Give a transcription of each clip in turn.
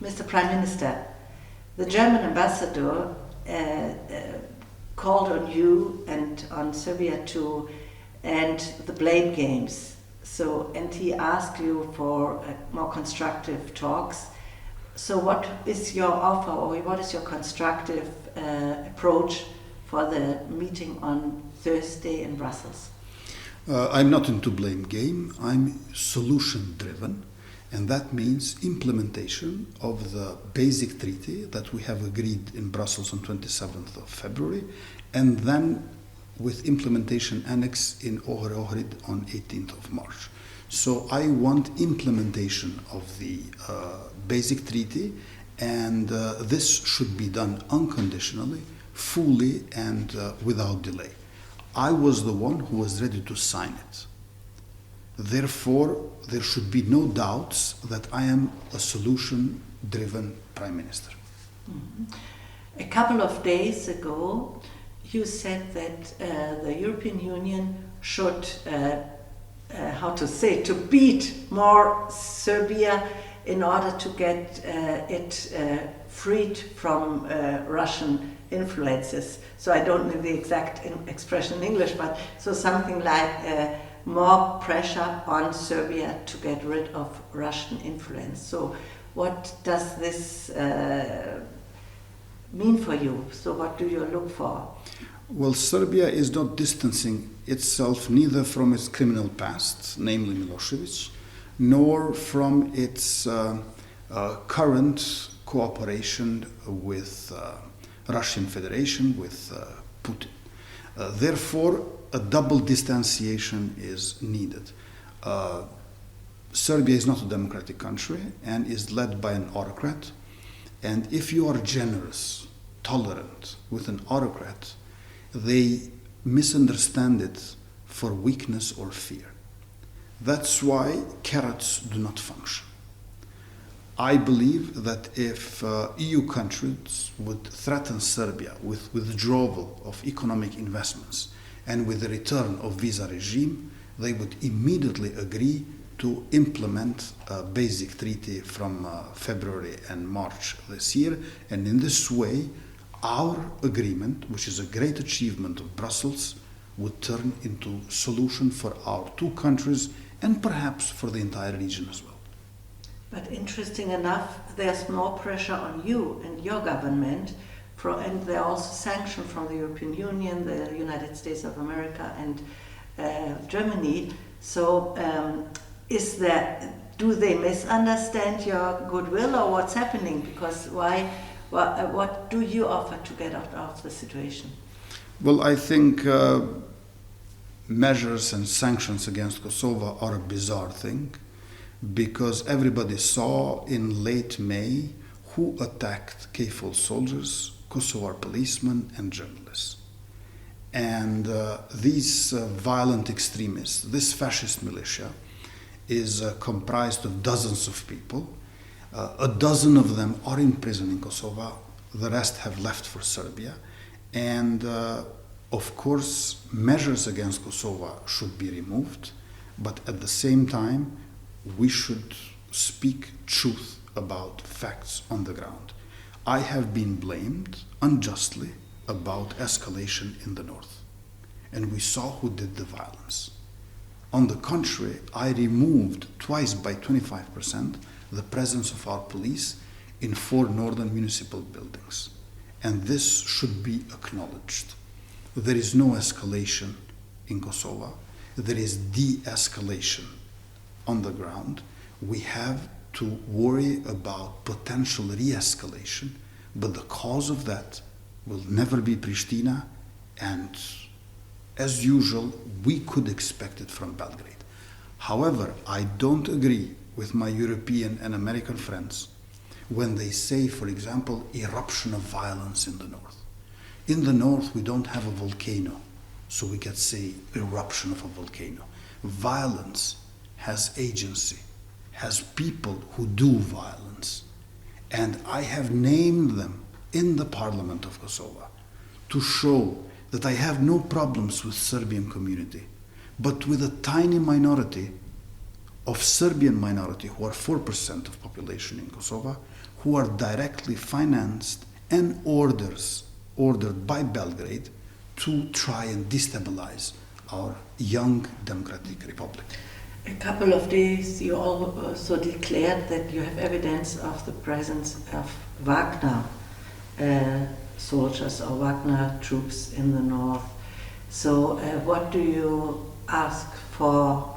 Mr. Prime Minister, the German ambassador called on you and on Serbia to end the blame games. And he asked you for more constructive talks. So what is your offer, or what is your constructive approach for the meeting on Thursday in Brussels? I'm not into blame game, I'm solution driven, and that means implementation of the basic treaty that we have agreed in Brussels on 27th of February, and then with implementation annex in Ohrid on 18th of March. So I want implementation of the basic treaty, and this should be done unconditionally, fully, and without delay. I was the one who was ready to sign it. Therefore, there should be no doubts that I am a solution-driven Prime Minister. Mm-hmm. A couple of days ago, you said that the European Union should, to beat more Serbia in order to get it freed from Russian influences. So I don't know the exact expression in English, but so something like more pressure on Serbia to get rid of Russian influence. So what does this mean for you? So what do you look for? Well, Serbia is not distancing itself neither from its criminal past, namely Milosevic, nor from its current cooperation with Russian Federation, with Putin. Therefore, a double distanciation is needed. Serbia is not a democratic country and is led by an autocrat. And if you are generous, tolerant with an autocrat, they misunderstand it for weakness or fear. That's why carrots do not function. I believe that if EU countries would threaten Serbia with withdrawal of economic investments and with the return of visa regime, they would immediately agree to implement a basic treaty from February and March this year. And in this way, our agreement, which is a great achievement of Brussels, would turn into solution for our two countries and perhaps for the entire region as well. But interesting enough, there's more pressure on you and your government, and there are also sanctions from the European Union, the United States of America, and Germany. So do they misunderstand your goodwill, or what's happening? Because what do you offer to get out of the situation? Well, I think measures and sanctions against Kosovo are a bizarre thing, because everybody saw in late May who attacked KFOR soldiers, Kosovar policemen, and journalists. And these violent extremists, this fascist militia, is comprised of dozens of people. A dozen of them are in prison in Kosovo. The rest have left for Serbia. And of course, measures against Kosovo should be removed, but at the same time, we should speak truth about facts on the ground. I have been blamed unjustly about escalation in the north, and we saw who did the violence. On the contrary, I removed twice by 25% the presence of our police in 4 northern municipal buildings, and this should be acknowledged. There is no escalation in Kosovo. There is de-escalation on the ground. We have to worry about potential re-escalation, but the cause of that will never be Pristina, and as usual, we could expect it from Belgrade. However, I don't agree with my European and American friends when they say, for example, eruption of violence in the north. In the north, we don't have a volcano, so we can say eruption of a volcano. Violence has agency, has people who do violence. And I have named them in the Parliament of Kosovo to show that I have no problems with Serbian community, but with a tiny minority of Serbian minority who are 4% of population in Kosovo, who are directly financed and ordered by Belgrade to try and destabilize our young democratic republic. A couple of days you also declared that you have evidence of the presence of Wagner soldiers or Wagner troops in the north. So what do you ask for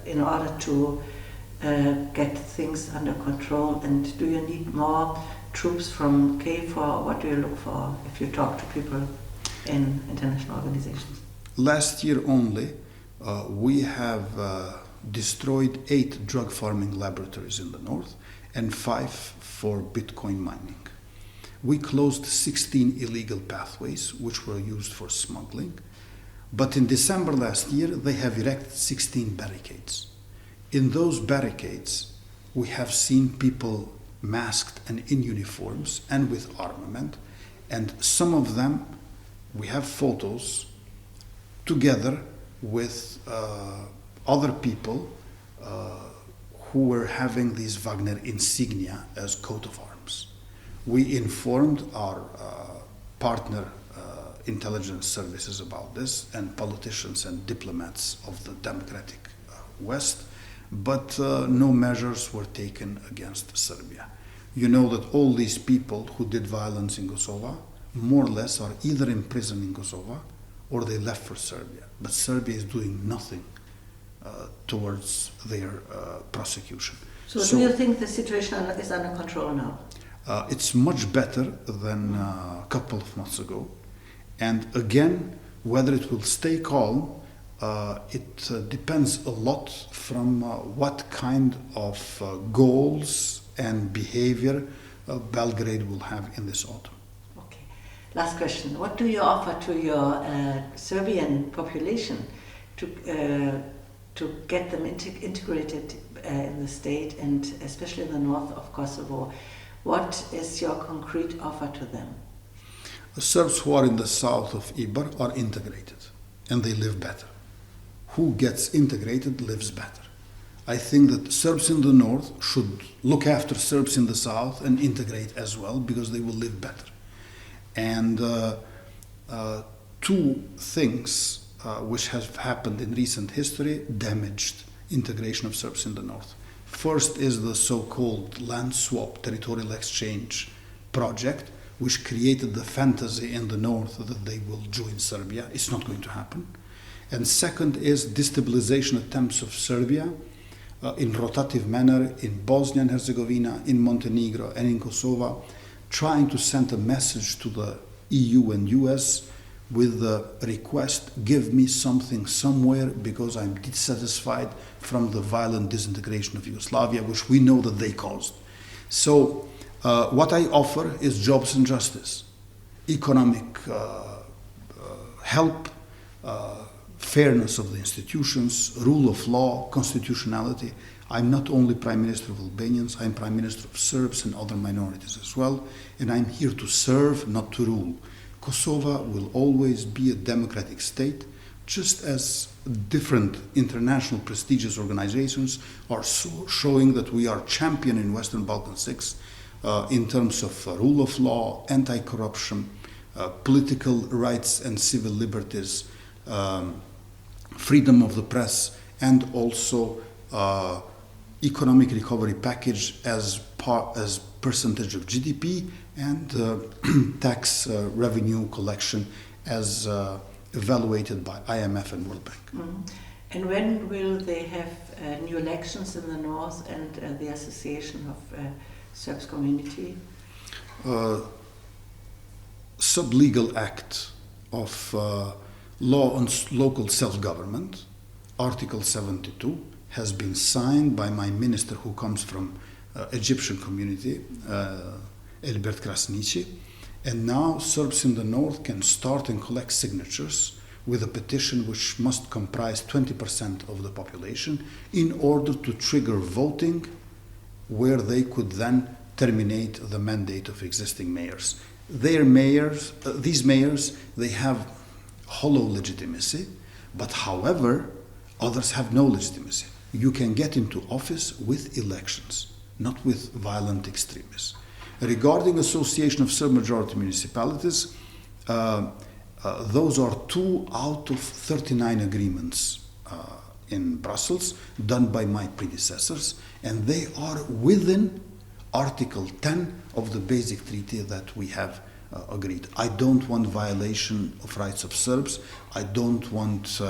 in order to get things under control, and do you need more troops from KFOR? What do you look for if you talk to people in international organizations? Last year only, we have destroyed 8 drug farming laboratories in the north and 5 for Bitcoin mining. We closed 16 illegal pathways which were used for smuggling, but in December last year they have erected 16 barricades. In those barricades we have seen people masked and in uniforms and with armament, and some of them we have photos together with other people who were having these Wagner insignia as coat of arms. We informed our partner intelligence services about this, and politicians and diplomats of the democratic West, but no measures were taken against Serbia. You know that all these people who did violence in Kosovo more or less are either in prison in Kosovo or they left for Serbia. But Serbia is doing nothing towards their prosecution. So do you think the situation is under control now? It's much better than a couple of months ago. And again, whether it will stay calm, it depends a lot from what kind of goals and behavior Belgrade will have in this autumn. Okay. Last question. What do you offer to your Serbian population to get them integrated in the state, and especially in the north of Kosovo? What is your concrete offer to them? The Serbs who are in the south of Ibar are integrated and they live better. Who gets integrated lives better. I think that Serbs in the north should look after Serbs in the south and integrate as well, because they will live better. And 2 things which have happened in recent history damaged integration of Serbs in the north. First is the so-called land swap, territorial exchange project, which created the fantasy in the north that they will join Serbia. It's not going to happen. And second is destabilization attempts of Serbia in rotative manner in Bosnia and Herzegovina, in Montenegro, and in Kosovo, trying to send a message to the EU and US with the request, give me something somewhere because I'm dissatisfied from the violent disintegration of Yugoslavia, which we know that they caused. So what I offer is jobs and justice, economic help, fairness of the institutions, rule of law, constitutionality. I'm not only Prime Minister of Albanians, I'm Prime Minister of Serbs and other minorities as well, and I'm here to serve, not to rule. Kosovo will always be a democratic state, just as different international prestigious organizations are showing that we are champion in Western Balkan 6 in terms of rule of law, anti-corruption, political rights and civil liberties, freedom of the press, and also economic recovery package as percentage of GDP, and tax revenue collection as evaluated by IMF and World Bank. Mm-hmm. And when will they have new elections in the north and the Association of Serbs Community? Sub-legal act of law on local self-government, Article 72, has been signed by my minister who comes from Egyptian community, Elbert Krasniqi, and now Serbs in the north can start and collect signatures with a petition which must comprise 20% of the population in order to trigger voting, where they could then terminate the mandate of existing mayors. Their mayors, these mayors, they have hollow legitimacy, but however, others have no legitimacy. You can get into office with elections. not with violent extremists. Regarding Association of Serb majority municipalities, those are 2 out of 39 agreements in Brussels done by my predecessors, and they are within Article 10 of the basic treaty that we have agreed. I don't want violation of rights of Serbs. I don't want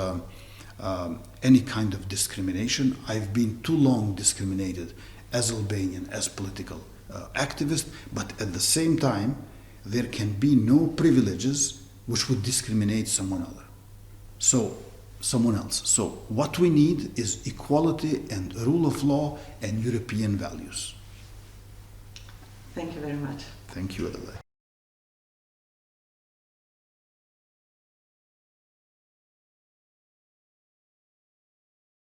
any kind of discrimination. I've been too long discriminated as Albanian, as political activist, but at the same time, there can be no privileges which would discriminate someone else. So what we need is equality and rule of law and European values. Thank you very much. Thank you, Adelaide.